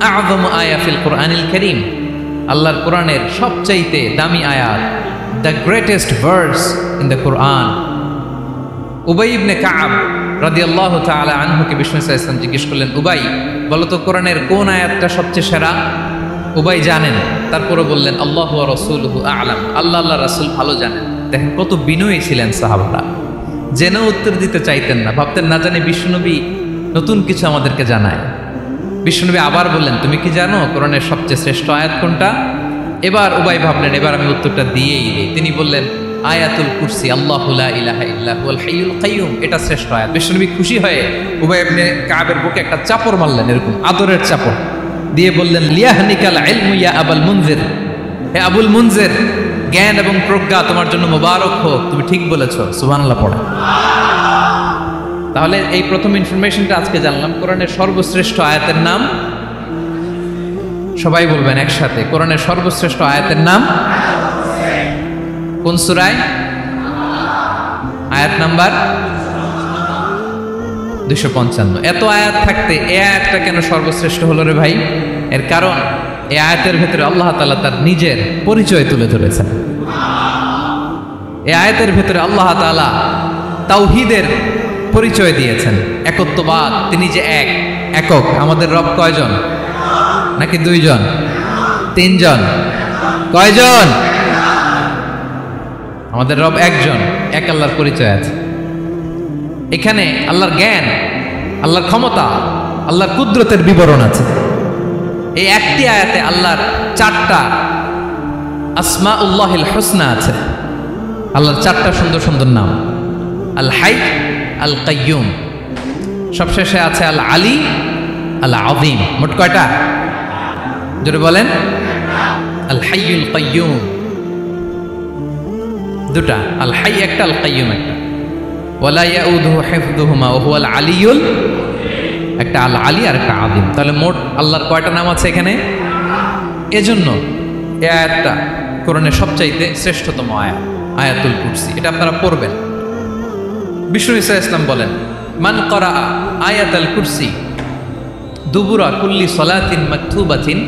আযম আয়া ফিল কুরআনিল কারীম, আল্লাহর কোরআনের সবচাইতে দামি আয়াত, the greatest verse in the Quran. Ubayy ibn Ka'b রাদিয়াল্লাহু তাআলা আনহুকে বিষ্ণু সাল্লাল্লাহু আলাইহি ওয়াসাল্লাম জিজ্ঞেস করলেন, উবাই বলো তো কোরআনের কোন আয়াতটা সবচেয়ে সেরা? উবাই জানেন, তারপরে বললেন আল্লাহু ওয়া রাসূলুহু আ'লাম, আল্লাহ আল্লাহ রাসূল ভালো জানেন। দেখেন কত বিনয়ী ছিলেন সাহাবারা, জেনে উত্তর দিতে চাইতেন না, ভাবতেন না জানি বিশ্বনবী নতুন কিছু আমাদেরকে জানায়। বিশ্বনবী আবার বললেন, তুমি কি জানো কোরআনের সবচেয়ে শ্রেষ্ঠ আয়াত কোনটা? এবার উবাই ভাবলেন এবার আমি উত্তরটা দিয়েই দিই। তিনি বললেন আয়াতুল কুরসি, আল্লাহু লা ইলাহা ইল্লা হুয়াল হাইয়ুল কাইয়ুম, এটা শ্রেষ্ঠ আয়াত। বিশ্বনবী খুশি হয়ে উবাই ইবনে কাবের বুকে একটা চাপড় মারলেন, এরকম আদরের চাপড় দিয়ে বললেন, লিয়াহনিকাল ইলমু ইয়া আবুল মুনজির, হে আবুল মুনজির, জ্ঞান এবং প্রজ্ঞা তোমার জন্য মোবারক হোক, তুমি ঠিক বলেছো, সুবহানাল্লাহ পড়ে। তাহলে এই প্রথম ইনফরমেশনটা আজকে জানলাম, কোরআনের সর্বশ্রেষ্ঠ আয়াতের নাম, সবাই বলবেন একসাথে, কোরআনের সর্বশ্রেষ্ঠ আয়াতের নাম কোন সূরায়? আয়াত নাম্বার 255। এত আয়াত থাকতে এই আয়াতটা কেন সর্বশ্রেষ্ঠ হলো রে ভাই? এর কারণ এই আয়াতের ভেতরে আল্লাহ তাআলা তার নিজের পরিচয় তুলে ধরেছেন। এই আয়াতের ভেতরে আল্লাহ তাআলা তাওহীদের পরিচয় দিয়েছেন, একত্ববাদ, তিনি যে একক। আমাদের রব কয়জন? নাকি দুইজন, তিনজন? কয়জন? আমাদের রব একজন, এক আল্লাহর পরিচয় আছে। এখানে আল্লাহর জ্ঞান, আল্লাহর ক্ষমতা, আল্লাহর কুদরতের বিবরণ আছে। এই একটি আয়াতে আল্লাহর 4টা আসমাউল্লাহিল হুসনা আছে, আল্লাহর 4টা সুন্দর সুন্দর নাম, আল হাই, আল কাইয়ুম, সবশেষে আছে আল আলী, আল আযীম। মোট কয়টা? জোরে বলেন। আল হাইয়ুল কাইয়ুম দুটা, আল হাই একটা, আল কাইয়ুম একটা। ওয়ালা ইয়াউদুহু হিফযুহুমা ওয়া হুয়াল আলিয়ুল, একটা আল আলী আর একটা আযীম। তাহলে মোট আল্লাহর কয়টা নাম আছে এখানে? এজন্য এই আয়াতটা কোরআনের সবচাইতে শ্রেষ্ঠতম আয়াত, আয়াতুল কুরসি। এটা আপনারা পড়বেন। বিষ্ণু ঈসা ইসলাম বলেন, মান করা আয়াতুল কুরসি দুবুরা কুল্লি সালাতিন মাকতুবাতিন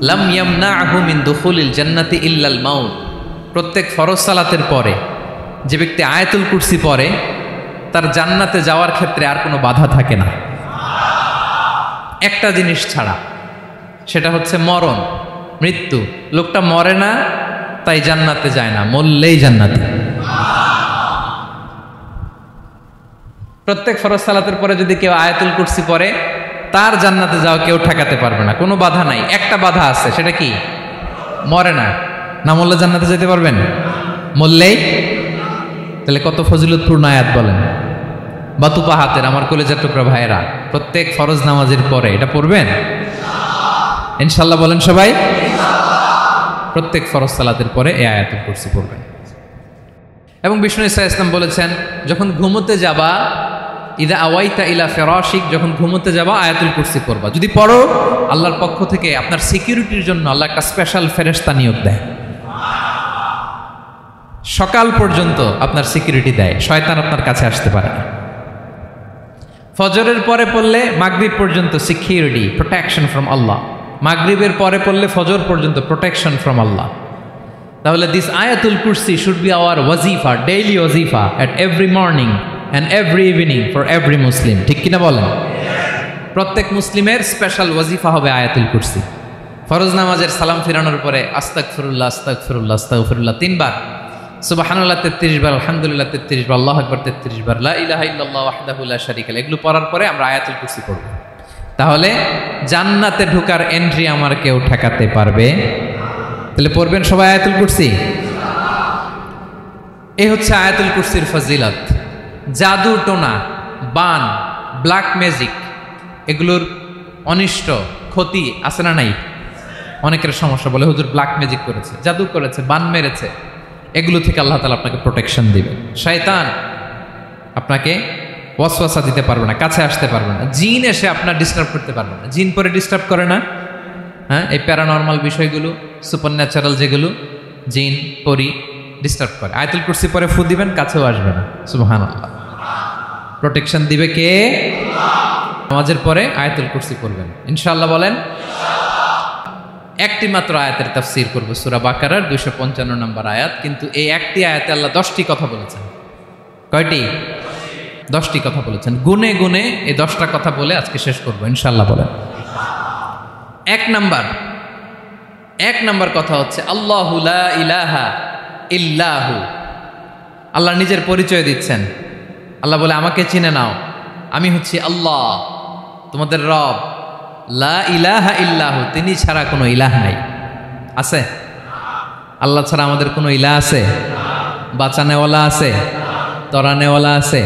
লাম ইয়ামনাহু মিন দুখুলিল জান্নাতি ইল্লাল মাউত। প্রত্যেক ফরজ সালাতের পরে যে ব্যক্তি আয়াতুল কুরসি পড়ে তার জান্নাতে যাওয়ার ক্ষেত্রে আর কোনো বাধা থাকে না, একটা জিনিস ছাড়া, সেটা হচ্ছে মরণ, মৃত্যু। লোকটা মরে না তাই জান্নাতে যায় না, মরলেই জান্নাতে। প্রত্যেক ফরজ সালাতের পরে যদি কেউ আয়াতুল কুরসি পড়ে তার জান্নাতে যাওয়া কেউ ঠেকাতে পারবে না, কোনো বাধা নাই। একটা বাধা আছে, সেটা কি? মরে না, না মরলে জান্নাতে যেতে পারবেন? মরলেই। তাহলে কত ফজিলতপূর্ণ আয়াত বলেন। বাতুপা হাতের আমার কলেজের টুকরা ভাইয়েরা, প্রত্যেক ফরজ নামাজের পরে এটা পড়বেন ইনশাল্লাহ। বলেন সবাই, প্রত্যেক ফরজ সালাতের পরে এই আয়াতুল কুরসি পড়বেন। এবং বিষ্ণু ঈসা ইসলাম বলেছেন, যখন ঘুমোতে যাবা, ইদা আওয়াইতা ইলা ফিরাশিক, যখন ঘুমোতে যাবা আয়াতুল কুরসি পড়বা। যদি পড়ো, আল্লাহর পক্ষ থেকে আপনার সিকিউরিটির জন্য আল্লাহ একটা স্পেশাল ফেরেশতা নিয়োগ দেয়। সকাল পর্যন্ত আপনার সিকিউরিটি দেয়, শয়তান আপনার কাছে আসতে পারে না। ফজরের পরে পড়লে মাগরিব পর্যন্ত সিকিউরিটি, প্রোটেকশন ফ্রম আল্লাহ। মাগরিবের পরে পড়লে ফজর পর্যন্ত প্রোটেকশন ফ্রম আল্লাহ। তাহলে দিস আয়াতুল কুরসি শুড বি আওয়ার ওয়াজিফা, ডেইলি ওয়াজিফা at every morning and every evening for every Muslim. ঠিক কিনা বলেন? প্রত্যেক মুসলিমের স্পেশাল ওয়াজিফা হবে আয়াতুল কুরসি। ফরজ নামাজের সালাম ফিরানোর পরে আস্তাগফিরুল্লাহ আস্তাগফিরুল্লাহ আস্তাগফিরুল্লাহ 3 বার, সুবহানাল্লাহ 33 বার, আলহামদুলিল্লাহ 33 বার, আল্লাহু আকবার 33 বার, লা ইলাহা ইল্লাল্লাহ ওয়াহদাহু লা শারীকা লাহু, এগুলো পড়ার পরে আমরা আয়াতুল কুরসি পড়ব। তাহলে জান্নাতে ঢোকার এন্ট্রি আমার কেউ ঠেকাতে পারবে। তাহলে পড়বেন সবাই আয়াতুল কুরসি। এই হচ্ছে আয়াতুল কুরসির ফজিলত। জাদু টোনা, বান, ব্ল্যাক ম্যাজিক, এগুলোর অনিষ্ট ক্ষতি আছে না নাই? অনেকের সমস্যা, বলে হুজুর ব্ল্যাক ম্যাজিক করেছে, জাদু করেছে, বান মেরেছে, এগুলো থেকে আল্লাহ তাআলা আপনাকে প্রোটেকশন দিবে। শয়তান আপনাকে ওয়াসওয়াসা দিতে পারবে না, কাছে আসতে পারবে না। জিন এসে আপনার ডিস্টার্ব করতে পারবে না। জিন পরে ডিস্টার্ব করে না? হ্যাঁ, এই প্যারানর্মাল বিষয়গুলো, সুপারন্যাচারাল যেগুলো, জিন পরি ডিস্টার্ব করে। আয়াতুল কুরসি পরে ফু দিবেন, কাছেও আসবে না। সুবহানাল্লাহ। প্রোটেকশন দিবে কে? নামাজের পরে আয়াতুল কুরসি পড়বেন ইনশাআল্লাহ। বলেন একটি মাত্র আয়াতের তাফসীর করব, সূরা বাকারার 255 নম্বর আয়াত। কিন্তু এই একটি আয়াতে আল্লাহ 10টি কথা বলেছেন। কয়টি? 10টি কথা বলেছেন। গুনে গুনে এই 10টা কথা বলে আজকে শেষ করব ইনশাআল্লাহ। বলেন এক নাম্বার কথা হচ্ছে আল্লাহু লা ইলাহা ইল্লাহু। আল্লাহ নিজের পরিচয় দিচ্ছেন। আল্লাহ বলে আমাকে চিনে নাও, আমি হচ্ছি আল্লাহ তোমাদের রব। লা ইলাহা ইল্লাহু, তিনি ছাড়া কোনো ইলাহ নাই। আছে? আল্লাহ ছাড়া আমাদের কোনো ইলাহ আছে? বাঁচানেওয়ালা আছে? তরানেওয়ালা আছে?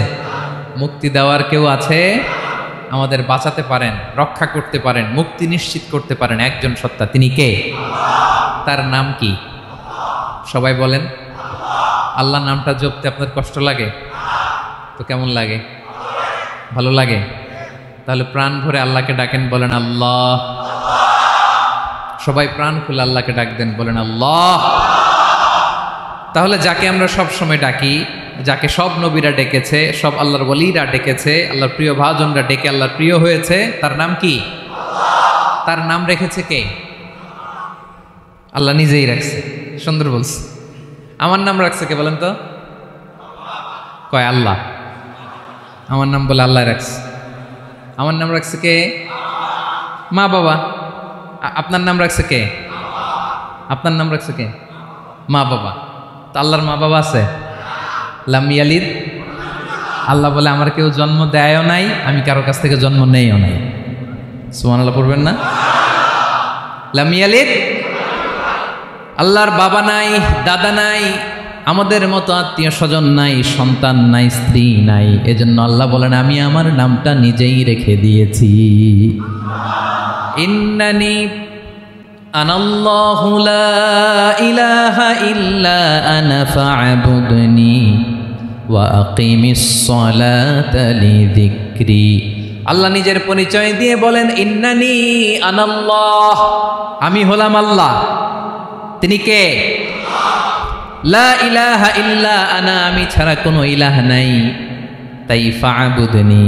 মুক্তি দেওয়ার কেউ আছে? আমাদের বাঁচাতে পারেন, রক্ষা করতে পারেন, মুক্তি নিশ্চিত করতে পারেন একজন সত্তা। তিনি কে? তার নাম কি? সবাই বলেন। আল্লাহ নামটা জপতে আপনার কষ্ট লাগে? তো কেমন লাগে? ভালো লাগে? তাহলে প্রাণ ভরে আল্লাহকে ডাকেন, বলেন আল্লাহ। সবাই প্রাণ খুলে আল্লাহকে ডাক দেন, বলেন আল্লাহ। তাহলে যাকে আমরা সব সময় ডাকি, যাকে সব নবীরা ডেকেছে, সব আল্লাহর ওলিরা ডেকেছে, আল্লাহর প্রিয় ভাজনরা ডেকে আল্লাহর প্রিয় হয়েছে, তার নাম কি? তার নাম রেখেছে কে? আল্লাহ নিজেই রাখছে। সুন্দর বলছে। আমার নাম রাখছে কে বলেন তো? কয় আল্লাহ। আমার নাম বলে আল্লাহ রাখছে। আমার নাম রাখছে কে? মা বাবা। আপনার নাম রাখছে কে? আপনার নাম রাখছে কে? মা বাবা। তো আল্লাহর মা বাবা আছে? লাম ইয়ালিদ। আল্লাহ বলে আমার কেউ জন্ম দেয়ও নাই, আমি কারো কাছ থেকে জন্ম নেইও নাই। সুবহানাল্লাহ পড়বেন না? লাম ইয়ালিদ। আল্লাহর বাবা নাই, দাদা নাই, আমাদের মতো আত্মীয় স্বজন নাই, সন্তান নাই, স্ত্রী নাই। এজন্য আল্লাহ বলেন আমি আমার নামটা নিজেই রেখে দিয়েছি। ইন্নানি আনাল্লাহু লা ইলাহা ইল্লা আনা ফা'বুদনি ওয়া আকিমিস সালাতা লিযিকরি। আল্লাহ নিজের পরিচয় দিয়ে বলেন ইন্নানি আনাল্লাহ, আমি হলাম আল্লাহ। তিনি কে? লা ইলাহা ইল্লা আনা, আমি ছাড়া কোনো ইলাহ নাই। তাই ফা'বুদনি,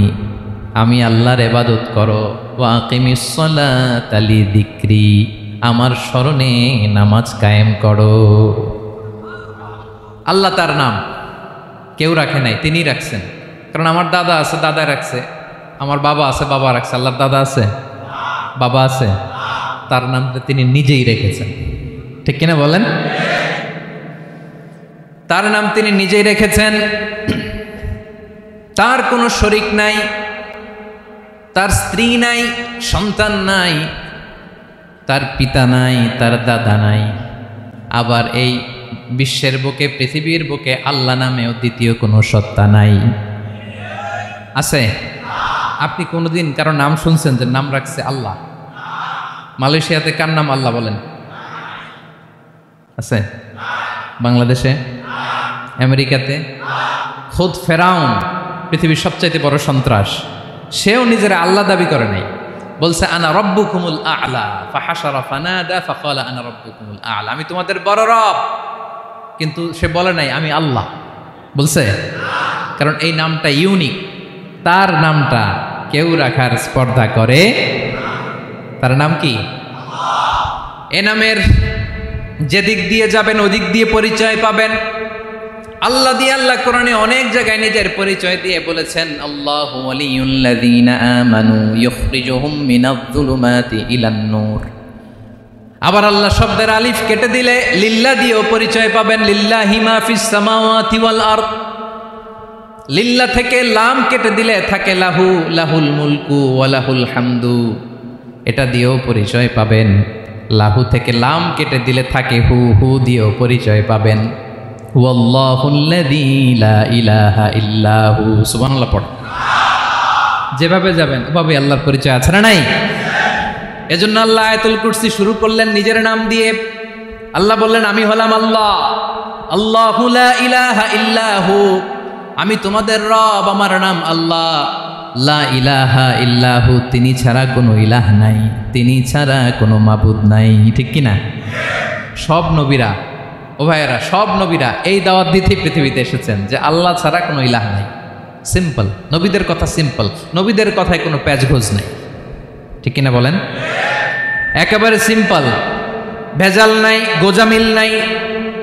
আমি আল্লাহর ইবাদত করো। ওয়া আকিমিস সালাতা লিযিকরি, আমার স্মরণে নামাজ কায়েম করো। আল্লাহ তার নাম কেউ রাখে নাই, তিনি রাখছেন। কারণ আমার দাদা আছে, দাদা রাখছে। আমার বাবা আছে, বাবা রাখছে। আল্লাহর দাদা আছে? বাবা আছে? তার নামটা তিনি নিজেই রেখেছেন। ঠিক কিনা বলেন? তার নাম তিনি নিজেই রেখেছেন। তার কোনো শরীক নাই, তার স্ত্রী নাই, সন্তান নাই, তার পিতা নাই, তার দাদা নাই। আবার এই বিশ্বের বুকে, পৃথিবীর বুকে আল্লাহ নামেও দ্বিতীয় কোনো সত্তা নাই। আছে? আপনি কোনোদিন কারো নাম শুনছেন যে নাম রাখছে আল্লাহ? মালয়েশিয়াতে কার নাম আল্লাহ বলেন? আছে? বাংলাদেশে? আমেরিকাতে? খুদ ফেরাউন, পৃথিবীর সবচাইতে বড় সন্ত্রাস, সেও নিজের আল্লাহ দাবি করে নাই। বলছে আনা রব্বুকুমুল আ'লা, ফাহাশারা ফানাদা ফাকালা আনা রব্বুকুমুল আ'লা, আমি তোমাদের বড় রব। কিন্তু সে বলে নাই আমি আল্লাহ। বলছে? কারণ এই নামটা ইউনিক। তার নামটা কেউ রাখার স্পর্ধা করে। তার নাম কি? এ নামের যেদিক দিয়ে যাবেন ওদিক দিয়ে পরিচয় পাবেন। আল্লাহ দিয়ে আল্লাহ কোরআনে অনেক জায়গায় নিজের পরিচয় দিয়ে বলেছেন আল্লাহু ওয়ালিয়ুল্লাযীনা আমানু ইখরিজুহুম মিনায-যুলুমাতি ইলান-নূর। আবার আল্লাহ শব্দের আলিফ কেটে দিলে লিল্লাহ দিয়েও পরিচয় পাবেন। লিল্লাহি মা ফিস সামাওয়াতি ওয়াল আরদ। লিল্লাহ থেকে লাম কেটে দিলে থাকে লাহু, লাহুল মুলকু ওয়া লাহুল হামদু, এটা দিয়েও পরিচয় পাবেন। লাহু থেকে লাম কেটে দিলে থাকে হু, হু দিয়েও পরিচয় পাবেন। ওয়াল্লাহুল্লাযী লা ইলাহা ইল্লাহু। সুবহানাল্লাহ পড়। যেভাবে যাবেন ওভাবে আল্লাহর পরিচয় আছে না নাই? এজন্য আল্লাহ আয়াতুল কুরসি শুরু করলেন নিজের নাম দিয়ে। আল্লাহ বললেন আমি হলাম আল্লাহ। আল্লাহু লা ইলাহা ইল্লাহু, আমি তোমাদের রব, আমার নাম আল্লাহ। লা ইলাহা ইল্লাহু, তিনি ছাড়া কোনো ইলাহ নাই, তিনি ছাড়া কোনো মাবুদ নাই। ঠিক কিনা? সব নবীরা, ও ভাইয়েরা, সব নবীরা এই দাওয়াত দিতে পৃথিবীতে এসেছেন যে আল্লাহ ছাড়া কোনো ইলাহ নাই। সিম্পল। নবীদের কথা সিম্পল, নবীদের কথায় কোনো প্যাচগোজ নাই, ঠিক কিনা বলেন? একেবারে সিম্পল, ভেজাল নাই, গোজামিল নাই,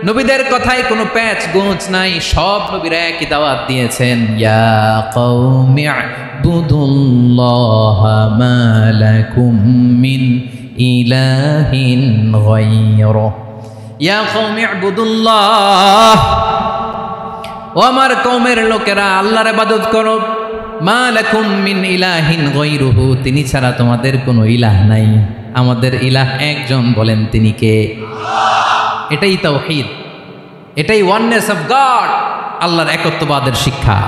নবীদের কথায় কোনো প্যাচ গোছ নাই। সব নবীরা একই দাওয়াত দিয়েছেন, ইয়া কওমি ইবুদুল্লাহা মা লাকুম মিন ইলাহিন গায়রুহু, ইয়া কওমি ইবুদুল্লাহ, ও আমার কওমের লোকেরা আল্লাহর ইবাদত করো, মা লাকুম মিন ইলাহিন গায়রুহু, তিনি ছাড়া তোমাদের কোনো ইলাহ নাই, আমাদের ইলাহ একজন, বলেন তিনি কে? এটাই তাওহীদ, এটাই ওয়াননেস অফ গড, আল্লাহর একত্ববাদের শিক্ষা।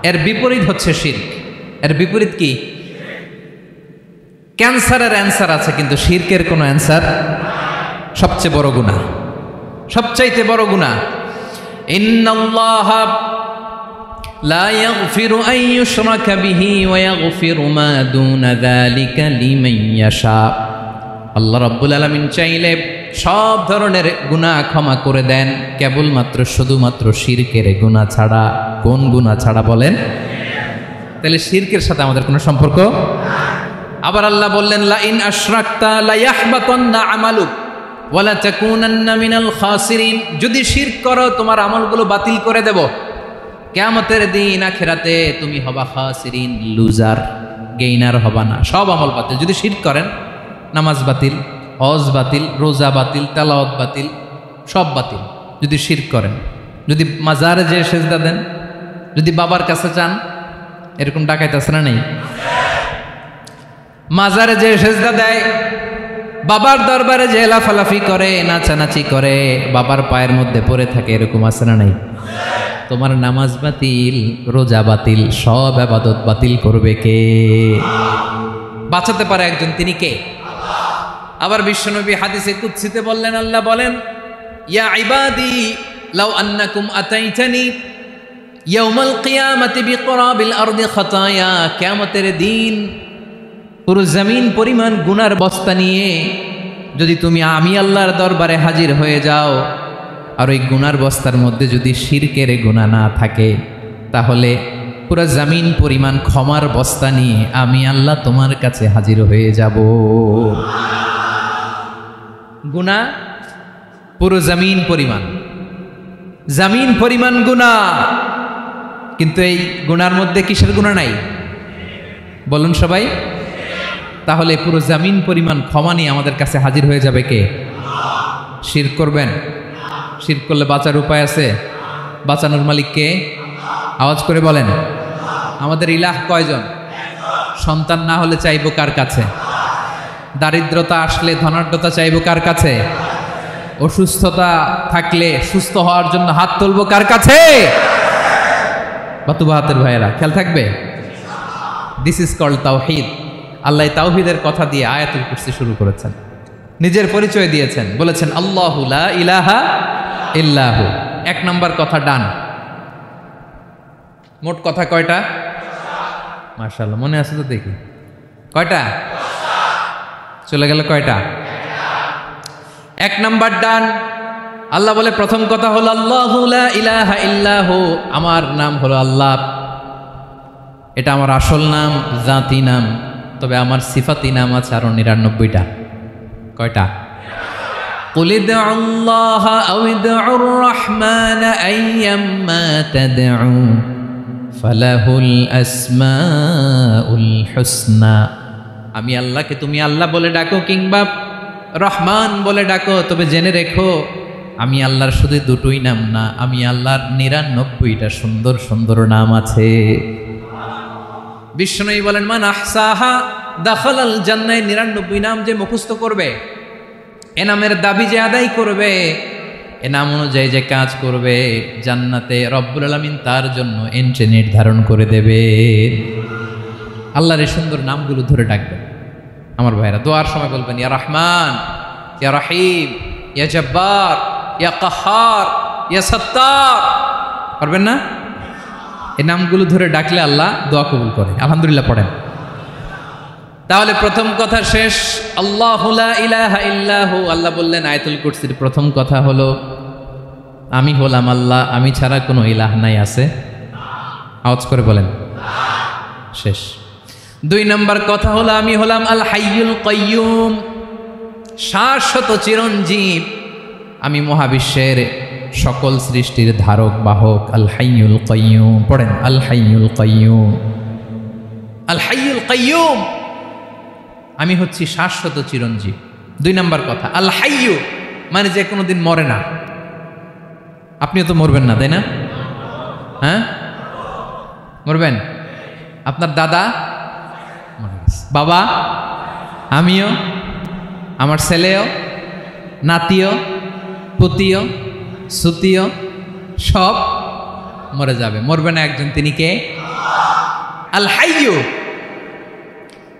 এর বিপরীত হচ্ছে শিরক। এর বিপরীত কি? ক্যান্সারের অ্যান্সার আছে কিন্তু শিরকের কোনো অ্যান্সার। সবচেয়ে বড় গুনাহ, সবচাইতে বড় গুনাহ। ইন্নাল্লাহা লা ইয়াগফিরু আন ইউশরাকা বিহি ওয়া ইয়াগফিরু মা দুনা যালিকা লিমান ইয়াশা। আল্লাহ রাব্বুল আলামিন চাইলে সব ধরনের গুনাহ ক্ষমা করে দেন, কেবলমাত্র শুধুমাত্র শিরকের গুনাহ ছাড়া। কোন গুনাহ ছাড়া বলেন? তাহলে শিরকের সাথে আমাদের কোনো সম্পর্ক। আবার আল্লাহ বললেন, লা ইন আশরাকতা লা ইয়াহবাতান্না আমালুক ওয়া লা তাকুনান্না মিনাল খাসিরিন, যদি শিরক করো তোমার আমলগুলো বাতিল করে দেব, কিয়ামতের দিন আখিরাতে তুমি হবা খাসিরিন, লুজার, গেইনার হবা না, সব আমল বাতিল। যদি শিরক করেন, নামাজ বাতিল, হজ বাতিল, রোজা বাতিল, তেলাওয়াত বাতিল, সব বাতিল। যদি শিরক করেন, যদি মাজারে যে সেজদা দেন, যদি বাবার কাছে চান, এরকম ডাকাইতে আছে না নেই? মাজারে যে সেজদা দেয়, বাবার দরবারে যে লাফালাফি করে, নাচানাচি করে, বাবার পায়ের মধ্যে পড়ে থাকে, এরকম আছে না নেই? তোমার নামাজ বাতিল, রোজা বাতিল, সব ইবাদত বাতিল করবে কে? বাঁচাতে পারে একজন, তিনি কে? আবার বিশ্বনবী হাদিসে কুদসিতে বললেন, আল্লাহ বলেন, ইয়া ইবাদি লাউ আন্নাকুম আতাইতানি ইয়াউমাল কিয়ামাতি বিকরাবিল আরদি খাতায়া, কিয়ামতের দিন পুরো জমিন পরিমাণ গুনার বস্তা নিয়ে যদি তুমি আমি আল্লাহর দরবারে হাজির হয়ে যাও, আর ওই গুনার বস্তার মধ্যে যদি শিরকের গুনাহ না থাকে, তাহলে পুরো জমিন পরিমাণ ক্ষমার বস্তা নিয়ে আমি আল্লাহ তোমার কাছে হাজির হয়ে যাব। গুনাহ পুরো জমিন পরিমাণ, জমিন পরিমাণ গুনাহ, কিন্তু এই গুনার মধ্যে কিসের গুনাহ নাই? বলুন সবাই। তাহলে পুরো জমিন পরিমাণ ক্ষমা নিয়ে আমাদের কাছে হাজির হয়ে যাবে কে? শিরক করবেন? শিরক করলে বাঁচার উপায় আছে? বাঁচানোর মালিক কে? আওয়াজ করে বলেন। আমাদের ইলাহ কয়জন? সন্তান না হলে চাইবো কার কাছে? দারিদ্রতা আসলে ধনাঢ্যতা চাইবো কার কাছে? অসুস্থতা থাকলে সুস্থ হওয়ার জন্য হাত তুলবো কার কাছে? বাতুবা হাতের ভাইয়েরা, খেয়াল থাকবে। দিস ইজ কল্ড তাওহীদ। আল্লাহ তাওহীদের কথা দিয়ে আয়াতুল কুরসি শুরু করেছেন, নিজের পরিচয় দিয়েছেন, বলেছেন আল্লাহু লা ইলাহা ইল্লাহু। এক নম্বর কথা ডান। মোট কথা কয়টা? মাশাআল্লাহ, মনে আছে তো দেখি। কয়টা? চলে গেল কয়টা? এক নম্বর ডান। আল্লাহ বলে প্রথম কথা হলো আল্লাহু লা ইলাহা ইল্লাহু, আমার নাম হলো আল্লাহ। এটা আমার আসল নাম, জাতি নাম। তবে আমার সিফাতি নাম আছে আরো ৯৯টা। কয়টা? কুল ইদউল্লাহা আও ইদউর রাহমান আইয়াম্মা তাদউ ফালাহুল আসমাউল হুসনা। আমি আল্লাহকে তুমি আল্লাহ বলে ডাকো কিংবা রহমান বলে ডাকো, তবে জেনে রেখো আমি আল্লাহর শুধু দুটোই নাম না, আমি আল্লাহর ৯৯টা সুন্দর সুন্দর নাম আছে। বিষ্ণু বলেন, মান আহসাহা দাখালাল জান্নাহ। ৯৯ নাম যে মুখস্থ করবে, এ নামের দাবি যে আদায় করবে, এ নাম অনুযায়ী যে কাজ করবে, জান্নাতে রব্বুল আলামিন তার জন্য এন্ট্রি নির্ধারণ করে দেবে। আল্লাহর এই সুন্দর নামগুলো ধরে ডাকবেন। আমার ভাইরা দোয়ার সময় বলবেন, ইয়া রহমান, ইয়া রহিম, ইয়া জব্বার, ইয়া কাহার, ইয়া সত্তার। পারবেন না? এই নামগুলো ধরে ডাকলে আল্লাহ দোয়া কবুল করে। আলহামদুলিল্লাহ পড়েন। তাহলে প্রথম কথা শেষ। আল্লাহু লা ইলাহা ইল্লাহু। আল্লাহ বললেন আয়াতুল কুরসির প্রথম কথা হলো আমি হলাম আল্লাহ, আমি ছাড়া কোনো ইলাহ নাই। আছে? আওয়াজ করে বলেন। শেষ। 2 নম্বর কথা হলো আমি হলাম আল হাইয়ুল কাইয়ুম, শাশ্বত চিরঞ্জীব। আমি মহাবিশ্বের সকল সৃষ্টির ধারক বাহক। আল হাইয়ুল কাইয়ুম পড়েন, আল হাইয়ুল কাইয়ুম, আল হাইয়ুল কাইয়ুম। আমি হচ্ছি শাশ্বত চিরঞ্জীব। 2 নম্বর কথা, আল হাইয়ু মানে যে কোনোদিন মরে না। আপনিও তো মরবেন না, তাই না? হ্যাঁ, মরবেন। আপনার দাদা মরে গেছে, বাবা, আমিও, আমার ছেলেও, নাতিও, পুতিও, সুতিও সব মরে যাবে। মরবে না একজন, তিনি কে? আল হাইয়ু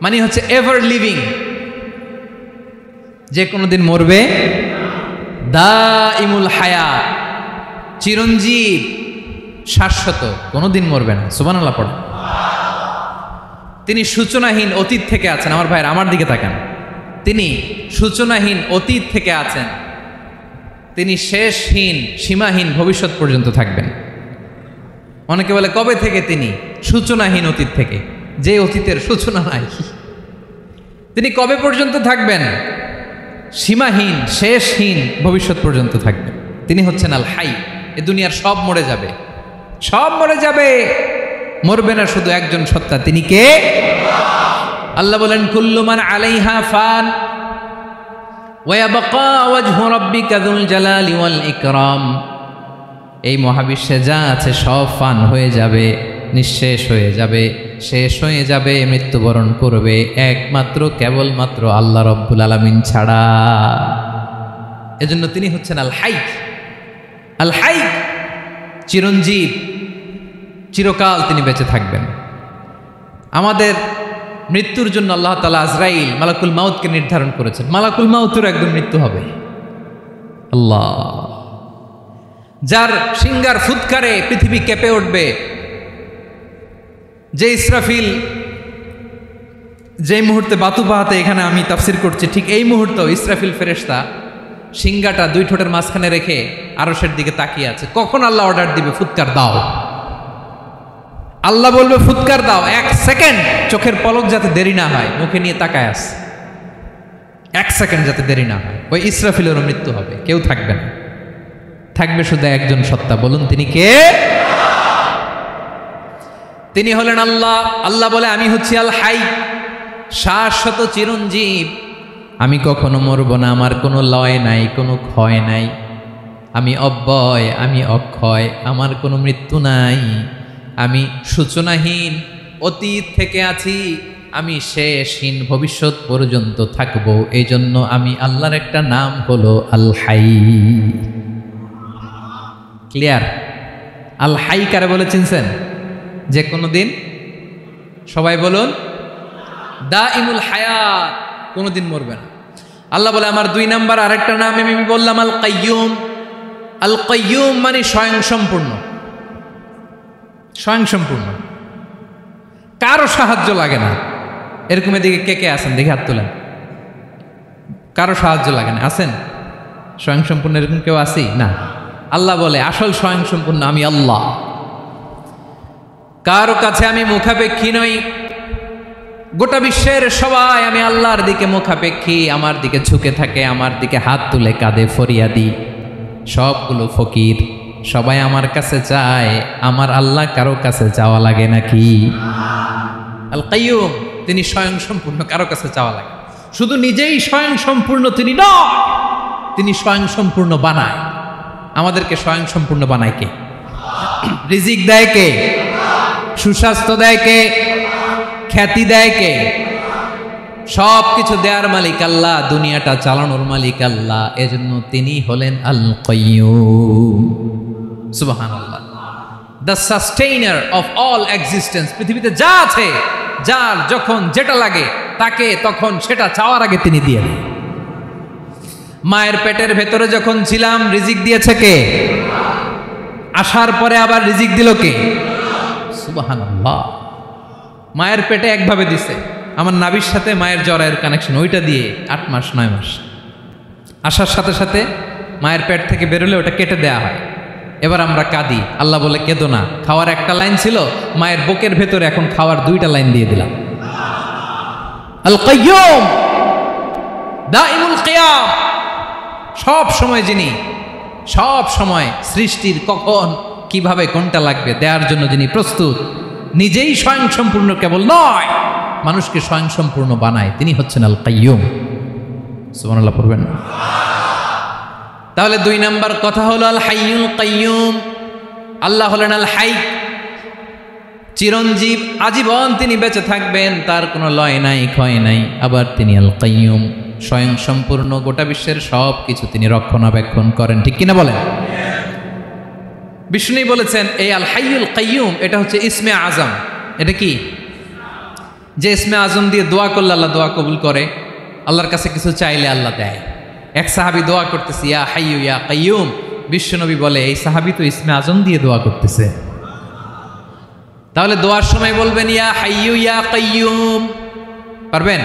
মানে হচ্ছে এভার লিভিং, যে কোনোদিন মরবে। দাইমুল হায়াত, চিরঞ্জীব, শাশ্বত, কোনোদিন মরবে না। সুবহানাল্লাহ পড়ে। তিনি সূচনাহীন অতীত থেকে আছেন। আমার ভাইয়ের আমার দিকে তাকান। তিনি সূচনাহীন অতীত থেকে আছেন। তিনি শেষহীন সীমাহীন ভবিষ্যৎ পর্যন্ত থাকবেন। অনেকে বলে কবে থেকে? তিনি সূচনাহীন অতীত থেকে, যে অতীতের সূচনা নাই। তিনি কবে পর্যন্ত থাকবেন? সীমাহীন শেষহীন ভবিষ্যৎ পর্যন্ত থাকবেন। তিনি হচ্ছেন আল হাই। এ দুনিয়ার সব মরে যাবে, সব মরে যাবে, মরবে না শুধু একজন সত্তা। তিনি কে? আল্লাহ বলেন কুল্লু মান আলাইহা ফান ওয়া ইয়াবকা ওয়াজহু রাব্বিকা যুল জালালি ওয়াল ইকরাম। এই মহাবিশ্বে যা আছে সব ফান হয়ে যাবে, নিঃশেষ হয়ে যাবে, শেষ হয়ে যাবে, মৃত্যুবরণ করবে, একমাত্র কেবলমাত্র আল্লাহ রব্বুল আলামিন ছাড়া। এজন্য তিনি হচ্ছেন আল হাই। আল হাই চিরঞ্জীব, চিরকাল তিনি বেঁচে থাকবেন। আমাদের মৃত্যুর জন্য আল্লাহ তাআলা আজরাইল মালাকুল মাউতকে নির্ধারণ করেছেন। মালাকুল মাউতের একদম মৃত্যু হবে। আল্লাহ, যার সিংহার ফুৎকারে পৃথিবী কেঁপে উঠবে, যে ইসরাফিল যে মুহূর্তে বাতু পাহাতে এখানে আমি তাফসির করছি, ঠিক এই মুহূর্তেও ইসরাফিল ফেরেশতা সিংহাটা 2 ঠোঁটের মাঝখানে রেখে আরশের দিকে তাকিয়ে আছে। কখন আল্লাহ অর্ডার দিবে ফুৎকার দাও, আল্লাহ বলবে ফুৎকার দাও, 1 সেকেন্ড চোখের পলক যাতে দেরি না হয়, মুখে নিয়ে তাকায় আছে, 1 সেকেন্ড যাতে দেরি না হয়। ওই ইসরাফিলেরও মৃত্যু হবে, কেউ থাকবে না, থাকবে শুধু একজন সত্তা। বলুন তিনি কে? তিনি হলেন আল্লাহ। আল্লাহ বলে আমি হচ্ছি আল হাই, শাশ্বত চিরঞ্জীব। আমি কখনো মরব না, আমার কোনো লয় নাই, কোনো ক্ষয় নাই। আমি অব্যয়, আমি অক্ষয়, আমার কোনো মৃত্যু নাই। আমি সূচনাহীন অতীত থেকে আছি, আমি শেষহীন ভবিষ্যৎ পর্যন্ত থাকব। এই জন্য আমি আল্লাহর একটা নাম হলো আল হাই। ক্লিয়ার? আল হাই কারে বলে চিনছেন? যে কোনো দিন, সবাই বলুন, দাইমুল হায়াত, কোনোদিন মরবে না। আল্লাহ বলে আমার 2 নাম্বার আরেকটা নাম আমি বললাম আল কাইয়ুম। আল কাইয়ুম মানে স্বয়ং সম্পূর্ণ, স্বয়ং সম্পূর্ণ, কারো সাহায্য লাগে না। এরকম এদিকে কে কে আছেন দেখে হাত তোলেন। কারো সাহায্য লাগে না, আছেন? স্বয়ং সম্পূর্ণ এরকম কেউ আছি না? আল্লাহ বলে আসল স্বয়ং সম্পূর্ণ আমি আল্লাহ। কারো কাছে আমি মুখাপেক্ষী নই। গোটা বিশ্বের সবাই আমি আল্লাহর দিকে মুখাপেক্ষী, আমার দিকে ঝুঁকে থাকে, আমার দিকে হাত তুলে কাঁদে ফরিয়াদি। সবগুলো ফকির, সবাই আমার কাছে চায়। আমার আল্লাহ কারো কাছে চাওয়া লাগে নাকি? আল কাইয়ুম তিনি স্বয়ং সম্পূর্ণ, কারো কাছে চাওয়া লাগে। শুধু নিজেই স্বয়ং সম্পূর্ণ তিনি নয়, তিনি স্বয়ং সম্পূর্ণ বানায়। আমাদেরকে স্বয়ং সম্পূর্ণ বানায় কে? রিজিক দেয় কে? সুস্বাস্থ্য দেয় কে? খ্যাতি দেয় কে? সব কিছু দেওয়ার মালিক আল্লাহ, দুনিয়াটা চালানোর মালিক আল্লাহ। এজন্য তিনি হলেন আল কাইয়ুম। সুবহানাল্লাহ। The sustainer of all existence. পৃথিবীতে যা আছে, যার যখন যেটা লাগে তাকে তখন সেটা চাওয়ার আগে তিনি দিয়ে দেন। মায়ের পেটের ভেতরে যখন ছিলাম রিজিক দিয়েছে কে? আসার পরে আবার রিজিক দিল কে? সুবহানাল্লাহ। মায়ের পেটে একভাবে দিছে, আমার নাভির সাথে মায়ের জরায়ের কানেকশন, ওইটা দিয়ে 8 মাস 9 মাস। আসার সাথে সাথে মায়ের পেট থেকে বেরোলে ওটা কেটে দেয়া হয়, এবার আমরা কাঁদি, আল্লাহ বলে কেঁদো না, খাওয়ার একটা লাইন ছিল, মায়ের বুকের ভেতরে এখন খাওয়ার 2টা লাইন দিয়ে দিলাম। আল কাইয়ুম দাইমুল কিয়াম, সব সময় যিনি, সব সময় সৃষ্টির কখন কিভাবে কোনটা লাগবে দেওয়ার জন্য যিনি প্রস্তুত, নিজেই স্বয়ংসম্পূর্ণ কেবল নয়, মানুষকে স্বয়ংসম্পূর্ণ বানায়, তিনি হচ্ছেন আল কাইয়ুম। সুবহানাল্লাহ পড়বেন না? তাহলে 2 নাম্বার কথা হলো আল হাইয়ুল কাইয়ুম। আল্লাহ হলেন আল হাই, চিরঞ্জীব, আজীবন তিনি বেঁচে থাকবেন, তার কোনো লয় নাই, ক্ষয় নাই। আবার তিনি আল কাইয়ুম, স্বয়ংসম্পূর্ণ, গোটা বিশ্বের সব কিছু তিনি রক্ষণাবেক্ষণ করেন, ঠিক কিনা বলেন? বিষ্ণু বলেছেন এই আল হাইয়ুল কাইয়ুম এটা হচ্ছে ইসমে আজম। এটা কি? যে ইসমে আজম দিয়ে দোয়া করলে আল্লাহ দোয়া কবুল করে, আল্লাহর কাছে কিছু চাইলে আল্লাহ দেয়। এক সাহাবী দোয়া করতেছে ইয়া হাইয়ু ইয়া কাইয়ুম, বিশ্বনবী বলে এই সাহাবী তো ইসমে আজম দিয়ে দোয়া করতেছে। তাহলে দোয়ার সময় বলবেন ইয়া হাইয়ু ইয়া কাইয়ুম, পারবেন?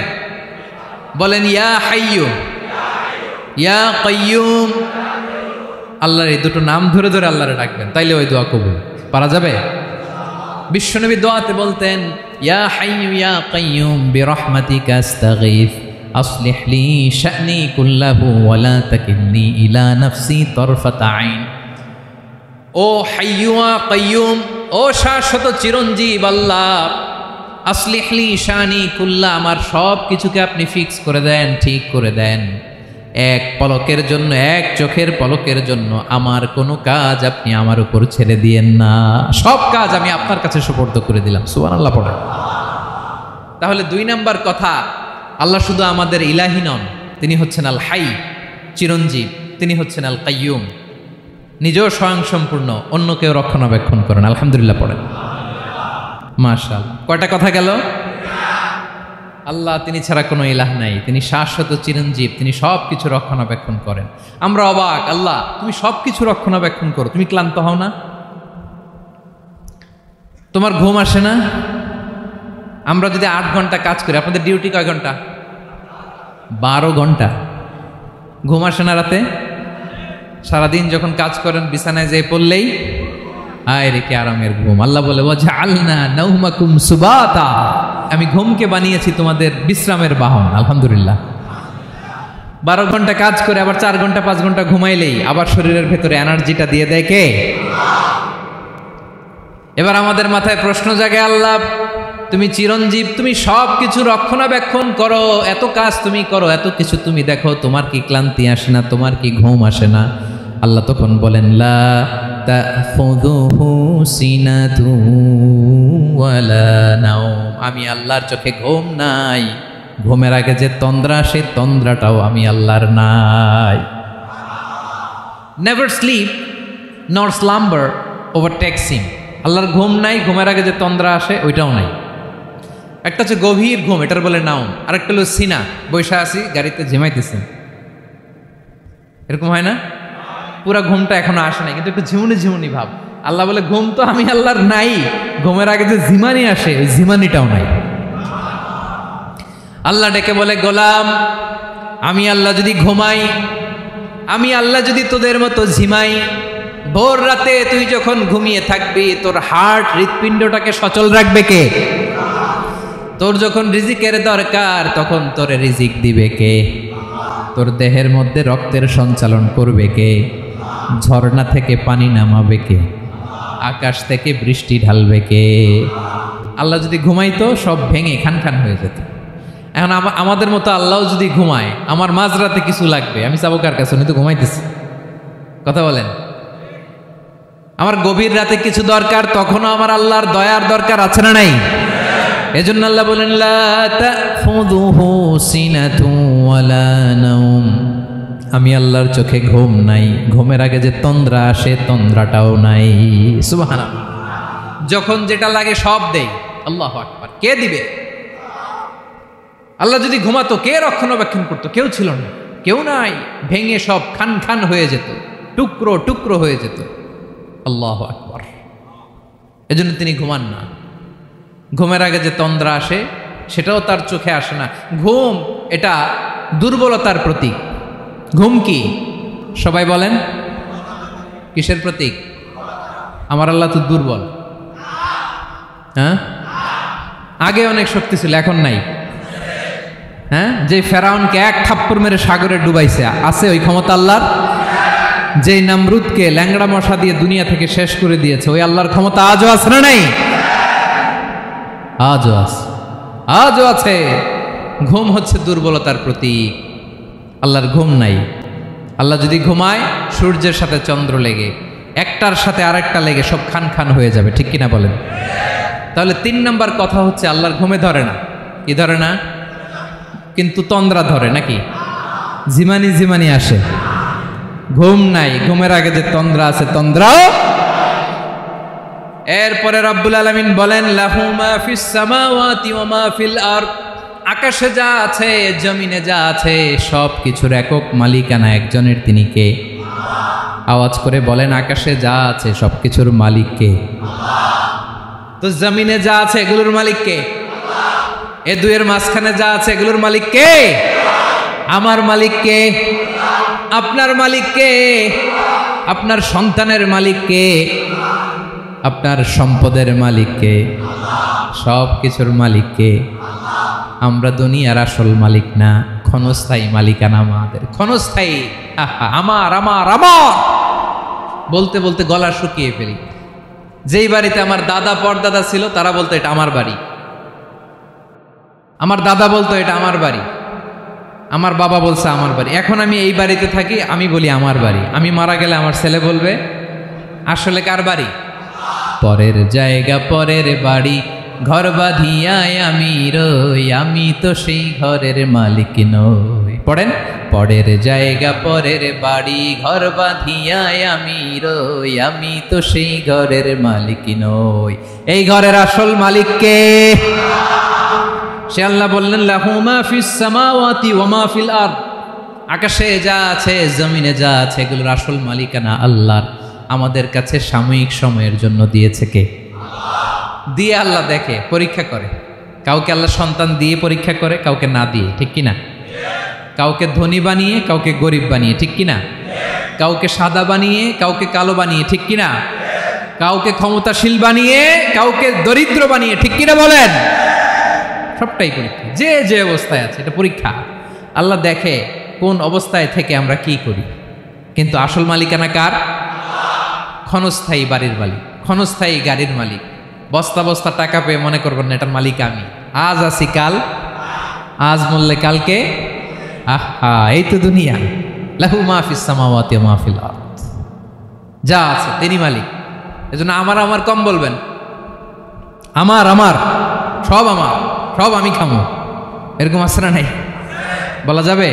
বলেন ইয়া হাইয়ু ইয়া কাইয়ুম। আল্লাহর এই দুটো নাম ধরে ধরে আল্লাহরে ডাকবেন, তাইলে ওই দোয়া কবুল। পারা যাবে? বিশ্বনবী দোয়াতে বলতেন ইয়া হাইয়ু ইয়া কাইয়ুম বিরহমাতিকা আস্তাগীথ আসলিহ লি শা'নি কুল্লাহু ওয়া লা তাকিলনি ইলা নাফসি তারফাতা আইন। ও হাইয়ু ওয়া কাইয়ুম, ও শাশ্বত চিরঞ্জীব আল্লাহ, আসলিহ লি শা'নি কুল্লা, আমার সব কিছুকে আপনি ফিক্স করে দেন, ঠিক করে দেন। এক পলকের জন্য, এক চোখের পলকের জন্য আমার কোনো কাজ আপনি আমার উপর ছেড়ে দিয়েন না, সব কাজ আমি আপনার কাছে সুপর্দ করে দিলাম। সুবহানাল্লাহ পড়ে। তাহলে 2 নাম্বার কথা, আল্লাহ শুধু আমাদের ইলাহি নন, তিনি হচ্ছেন আল হাই, চিরঞ্জীব, তিনি হচ্ছেন আল কাইয়ুম, নিজেও স্বয়ংসম্পূর্ণ, অন্যকেও রক্ষণাবেক্ষণ করেন। আলহামদুলিল্লাহ পড়েন। মাশাআল্লাহ। কয়টা কথা গেল? আল্লাহ তিনি ছাড়া কোনো ইলাহ নাই, তিনি শাশ্বত চিরঞ্জীব, তিনি সব কিছু রক্ষণাবেক্ষণ করেন। আমরা অবাক, আল্লাহ তুমি সব কিছু রক্ষণাবেক্ষণ করো, তুমি ক্লান্ত হও না? তোমার ঘুম আসে না? আমরা যদি 8 ঘন্টা কাজ করি, আপনাদের ডিউটি কয় ঘন্টা? 12 ঘন্টা। ঘুম আসে না রাতে? সারাদিন যখন কাজ করেন বিছানায় যেয়ে পড়লেই আয় রেখে আরামের ঘুম। আল্লাহ বলে ওয়াজআলনা নাওমাকুম সুবাতা, আমি ঘুমকে বানিয়েছি তোমাদের বিশ্রামের বাহন। আলহামদুলিল্লাহ। 12 ঘন্টা কাজ করে আবার 4 ঘন্টা 5 ঘন্টা ঘুমাইলেই আবার শরীরের ভেতরে এনার্জিটা দিয়ে দেয় কে? এবার আমাদের মাথায় প্রশ্ন জাগে, আল্লাহ তুমি চিরঞ্জীব, তুমি সব কিছু রক্ষণাবেক্ষণ করো, এত কাজ তুমি করো, এত কিছু তুমি দেখো, তোমার কি ক্লান্তি আসে না? তোমার কি ঘুম আসে না? আল্লাহ তখন বলেন লা তাখুযুহু সিনাতু ওয়ালা নাওম, আমি আল্লাহর চোখে ঘুম নাই, ঘুমের আগে যে তন্দ্রা, সেই তন্দ্রাটাও আমি আল্লাহর নাই। নেভার স্লিপ নর স্লাম্বার ওভারটেকস হিম, আল্লাহর ঘুম নাই, ঘুমের আগে যে তন্দ্রা আসে ওইটাও নাই। একটা হচ্ছে গভীর ঘুম, এটার বলে নাওম, আরেকটা হলো সিনা, বৈশা আছি গাড়িতে ঝিমাইতেছেন, এরকম হয় না? পুরা ঘুমটা এখনো আসে নাই, কিন্তু একটু ঝিমুনি ঝিমুনি ভাব। আল্লাহ বলে ঘুম তো আমি আল্লাহর নাই, ঘুমের আগে যে ঝিমানি আসে ওই ঝিমানিটাও নাই। আল্লাহ ডেকে বলে গোলাম, আমি আল্লাহ যদি ঘুমাই, আমি আল্লাহ যদি তোদের মতো ঝিমাই, ভোর রাতে তুই যখন ঘুমিয়ে থাকবি তোর হার্ট, হৃৎপিণ্ডটাকে সচল রাখবে কে? তোর যখন রিজিকের দরকার তখন তোরে রিজিক দিবে কে? তোর দেহের মধ্যে রক্তের সঞ্চালন করবে কে? ঝর্ণা থেকে পানি নামাবে কে? আকাশ থেকে বৃষ্টি ঢালবে কে? আল্লাহ যদি ঘুমাইতো সব ভেঙে খান খান হয়ে যেত। এখন আমাদের মতো আল্লাহ যদি ঘুমায়, আমার মাঝরাতে কিছু লাগবে, আমি যাবো কার কাছে? উনি তো ঘুমাইতেছি। কথা বলেন। আমার গভীর রাতে কিছু দরকার, তখনও আমার আল্লাহর দয়ার দরকার আছে না নাই? এজন্য আল্লাহ বলেন লা তাখুযুহু সিনাতু ওয়ালা নাওম, আমি আল্লাহর চোখে ঘুম নাই, ঘুমের আগে যে তন্দ্রা আসে তন্দ্রাটাও নাই। সুবহানাল্লাহ। যখন যেটা লাগে সব দেই। আল্লাহু আকবার। কে দিবে? আল্লাহ যদি ঘুমাতো কে রক্ষণাবেক্ষণ করতো? কেউ ছিল না, কেউ নাই, ভেঙে সব খান খান হয়ে যেত, টুকরো টুকরো হয়ে যেত। আল্লাহু আকবার। এজন্য তিনি ঘুমান না। ঘুমের আগে যে তন্দ্রা আসে সেটাও তার চোখে আসে না। ঘুম এটা দুর্বলতার প্রতীক। ঘুম কি? সবাই বলেন কিসের প্রতীক? আমার আল্লাহ তো দুর্বল। হ্যাঁ, আগে অনেক শক্তি ছিল, এখন নাই। হ্যাঁ, যে ফেরাউনকে এক থাপ্পড় মেরে সাগরে ডুবাইছে, আছে ওই ক্ষমতা আল্লাহর? যেই নামরুদকে ল্যাংড়া মশা দিয়ে দুনিয়া থেকে শেষ করে দিয়েছে, ওই আল্লাহর ক্ষমতা আজও আছে না নাই? আজও আছে, আজও আছে। ঘুম হচ্ছে দুর্বলতার প্রতীক। আল্লাহর ঘুম নাই। আল্লাহ যদি ঘুমায়, সূর্যের সাথে চন্দ্র লেগে, একটার সাথে আরেকটা লেগে সব খান খান হয়ে যাবে, ঠিক কিনা বলেন? তাহলে 3 নম্বর কথা হচ্ছে আল্লাহর ঘুমে ধরে না। কি ধরে না? কিন্তু তন্দ্রা ধরে নাকি? জিমানি জিমানি আসে। ঘুম নাই, ঘুমের আগে যে তন্দ্রা আছে, তন্দ্রাও। এরপরে রব্বুল আলামিন বলেন, লাহু মা ফিস সামাওয়াতি ওয়া মা ফিল আরদ, আকাশে যা আছে, জমিনে যা আছে, সব কিছুর একক মালিকানা একজনের। তিনি কে? আওয়াজ করে বলেন, আকাশে যা আছে সব কিছুর মালিক কে? তো জমিনে যা আছে এগুলোর মালিক কে? এ দুয়ের মাঝখানে যা আছে এগুলোর মালিক কে? আমার মালিক কে? আপনার মালিক কে? আপনার সন্তানের মালিক কে? আপনার সম্পদের মালিক কে? সব কিছুর মালিক কে? আমরা দুনিয়ার আসল মালিক না, ক্ষণস্থায়ী মালিকানা আমাদের। ক্ষণস্থায়ী। আমার আমার আমার বলতে বলতে গলা শুকিয়ে ফেলি। যেই বাড়িতে আমার দাদা পরদাদা ছিল, তারা বলতো এটা আমার বাড়ি। আমার দাদা বলতো এটা আমার বাড়ি, আমার বাবা বলছে আমার বাড়ি। এখন আমি এই বাড়িতে থাকি, আমি বলি আমার বাড়ি। আমি মারা গেলে আমার ছেলে বলবে আসলে কার বাড়ি? পরের জায়গা পরের বাড়ি, ঘর বাঁধিয়ায় আমি রই, আমি তো সেই ঘরের মালিক নই। পড়েন, পরের জায়গা পরের বাড়ি, ঘর বাঁধিয়ায় আমি রই, আমি তো সেই ঘরের মালিক নই। এই ঘরের আসল মালিক কে? সে আল্লাহ বললেন, লাহু মা ফিস সামাওয়াতি ওয়া মা ফিল আরদ, আকাশে যা আছে, জমিনে যা আছে, এগুলোর আসল মালিকানা আল্লাহর। আমাদের কাছে সাময়িক সময়ের জন্য দিয়েছে কে? দিয়ে আল্লাহ দেখে, পরীক্ষা করে। কাউকে আল্লাহ সন্তান দিয়ে পরীক্ষা করে, কাউকে না দিয়ে, ঠিক কিনা? কাউকে ধনী বানিয়ে, কাউকে গরিব বানিয়ে, ঠিক কিনা? কাউকে সাদা বানিয়ে, কাউকে কালো বানিয়ে, ঠিক কিনা? কাউকে ক্ষমতাশীল বানিয়ে, কাউকে দরিদ্র বানিয়ে, ঠিক কিনা বলেন? সবটাই পরীক্ষা। যে যে অবস্থায় আছে এটা পরীক্ষা। আল্লাহ দেখে কোন অবস্থায় থেকে আমরা কি করি। কিন্তু আসল মালিকানা কার? ক্ষণস্থায়ী বাড়ির মালিক, ক্ষণস্থায়ী গাড়ির মালিক। বস্তা বস্তা টাকা পেয়ে মনে করবেন না এটার মালিক আমি। আজ আছি কাল, আজ মরলে কালকে। আহা, এই তো দুনিয়া। লাহু মা ফিস সামাওয়াতি ওয়া মা ফিল আরদ, যা আছে তিনি মালিক। এজন্য আমার আমার কম বলবেন। আমার আমার সব আমার, সব আমি খামো, এরকম আসরা নাই, বলা যাবে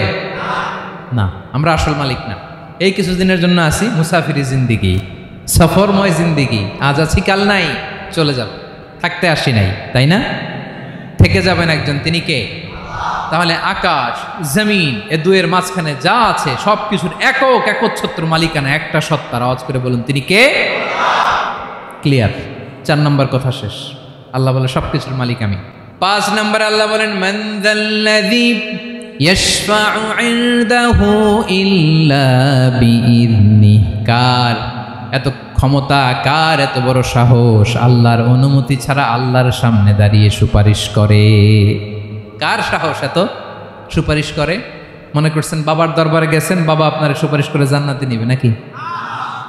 না। আমরা আসল মালিক না। এই কিছুদিনের জন্য আসি, মুসাফিরি জিন্দিগি, সফরময় জিন্দিগি। আজ আছি কাল নাই, চলে যাব। থাকতে আসি নাই, তাই না? থেকে যাবেন একজন, তিনি কে? তাহলে আকাশ জমিন এ দুয়ের মাঝখানে যা আছে সব কিছুর একক একচ্ছত্র মালিকানা একটা সত্তার। আওয়াজ করে বলুন, তিনি কে? ক্লিয়ার। 4 নম্বর কথা শেষ। আল্লাহ বলে সব কিছুর মালিক আমি। 5 নম্বর আল্লাহ বলেন, মান যাল্লাযী ইয়াশফাউ ইনদাহু ইল্লা বিইذনিহি, কার এত ক্ষমতা, কার এত বড় সাহস আল্লাহর অনুমতি ছাড়া আল্লাহর সামনে দাঁড়িয়ে সুপারিশ করে? কার সাহস এত সুপারিশ করে? মনে করছেন বাবার দরবারে গেছেন, বাবা আপনার সুপারিশ করে জান্নাতে নিবে নাকি?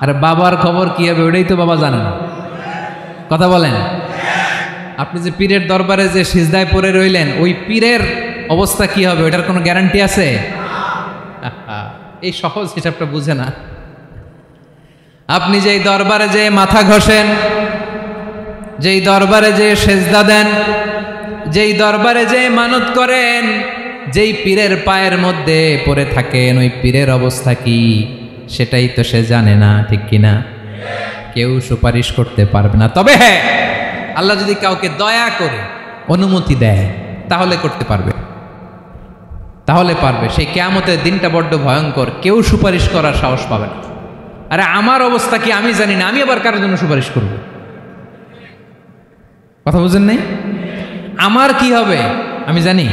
আরে বাবার খবর কি হবে ওটাই তো বাবা জানে না। কথা বলেন। আপনি যে পীরের দরবারে যে সিজদায় পড়ে রইলেন, ওই পীরের অবস্থা কি হবে ওটার কোনো গ্যারান্টি আছে? এই সহজ হিসাবটা বুঝে না। আপনি যেই দরবারে যে মাথা ঘষেন, যেই দরবারে যে সেজদা দেন, যেই দরবারে যে মানত করেন, যেই পীরের পায়ের মধ্যে পড়ে থাকেন, ওই পীরের অবস্থা কি সেটাই তো সে জানে না, ঠিক কিনা? কেউ সুপারিশ করতে পারবে না। তবে হ্যাঁ, আল্লাহ যদি কাউকে দয়া করে অনুমতি দেয় তাহলে করতে পারবে, তাহলে পারবে। সেই কিয়ামতের দিনটা বড্ড ভয়ঙ্কর, কেউ সুপারিশ করার সাহস পাবে না। আরে আমার অবস্থা কি আমি জানি না, আমি আবার কারোর জন্য সুপারিশ করব? কথা বুঝেন নাই? আমার কি হবে আমি জানি,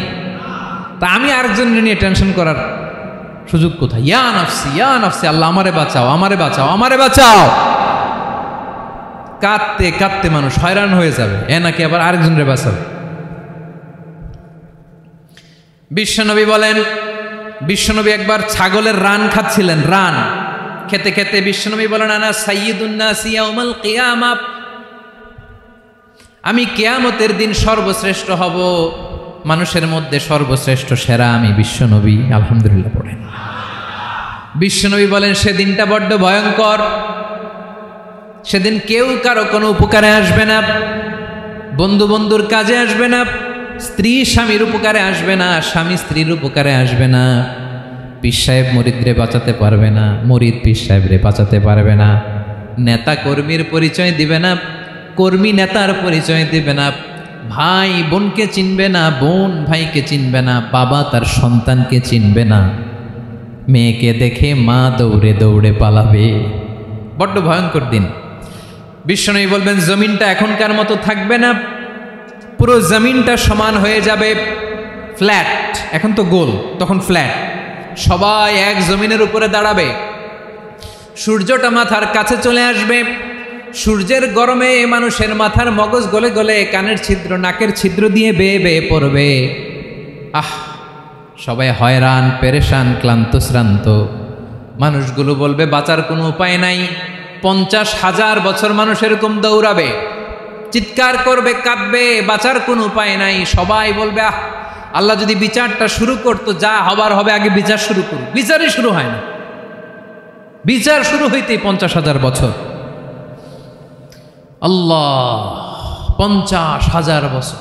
তা আমি আরেকজনের নিয়ে টেনশন করার সুযোগ কোথায়? ইয়া নাফসি, ইয়া নাফসি, আল্লাহ আমারে বাঁচাও, আমারে বাঁচাও, আমারে বাঁচাও। কাঁদতে কাঁদতে মানুষ হয়রান হয়ে যাবে, এ নাকি আবার আরেকজনের বাঁচাবে। বিশ্বনবী বলেন, বিশ্বনবী একবার ছাগলের রান খাচ্ছিলেন, রান খেতে খেতে বিশ্বনবী বলেন, আনা সাইয়্যিদুন নাস ইয়াউমাল কিয়ামা, আমি কিয়ামতের দিন সর্বশ্রেষ্ঠ হব, মানুষের মধ্যে সর্বশ্রেষ্ঠ সেরা আমি বিশ্বনবী। আলহামদুলিল্লাহ পড়েন। বিশ্বনবী বলেন, সেদিনটা বড্ড ভয়ঙ্কর, সেদিন কেউ কারো কোনো উপকারে আসবে না, বন্ধু বন্ধুর কাজে আসবে না, স্ত্রী স্বামীর উপকারে আসবে না, স্বামী স্ত্রীর উপকারে আসবে না, পীর সাহেব মুরিদরে বাঁচাতে পারবে না, মুরিদ পীর সাহেবরে বাঁচাতে পারবে না, নেতা কর্মীর পরিচয় দিবে না, কর্মী নেতার পরিচয় দিবে না, ভাই বোনকে চিনবে না, বোন ভাইকে চিনবে না, বাবা তার সন্তানকে চিনবে না, মেয়েকে দেখে মা দৌড়ে দৌড়ে পালাবে। বড্ড ভয়ঙ্কর দিন। বিশ্বনবী বলবেন, জমিনটা এখনকার মতো থাকবে না, পুরো জমিনটা সমান হয়ে যাবে, ফ্ল্যাট, এখন তো গোল, তখন ফ্ল্যাট, সবাই এক জমিনের উপরে দাঁড়াবে, সূর্যটা মাথার কাছে চলে আসবে, সূর্যের গরমে মানুষের মাথার মগজ গলে গলে কানের ছিদ্র নাকের ছিদ্র দিয়ে বেয়ে বেয়ে পড়বে। সবাই হয়রান, পেরেশান, ক্লান্ত শ্রান্ত। মানুষগুলো বলবে বাঁচার কোনো উপায় নাই। 50,000 বছর মানুষ এরকম দৌড়াবে, চিৎকার করবে, কাঁদবে, বাঁচার কোনো উপায় নাই। সবাই বলবে, আল্লাহ যদি বিচারটা শুরু করতো, যা হবার হবে, আগে বিচার শুরু করুক। বিচারই শুরু হয় না, বিচার শুরু হইতেই 50,000 বছর। আল্লাহ, 50,000 বছর।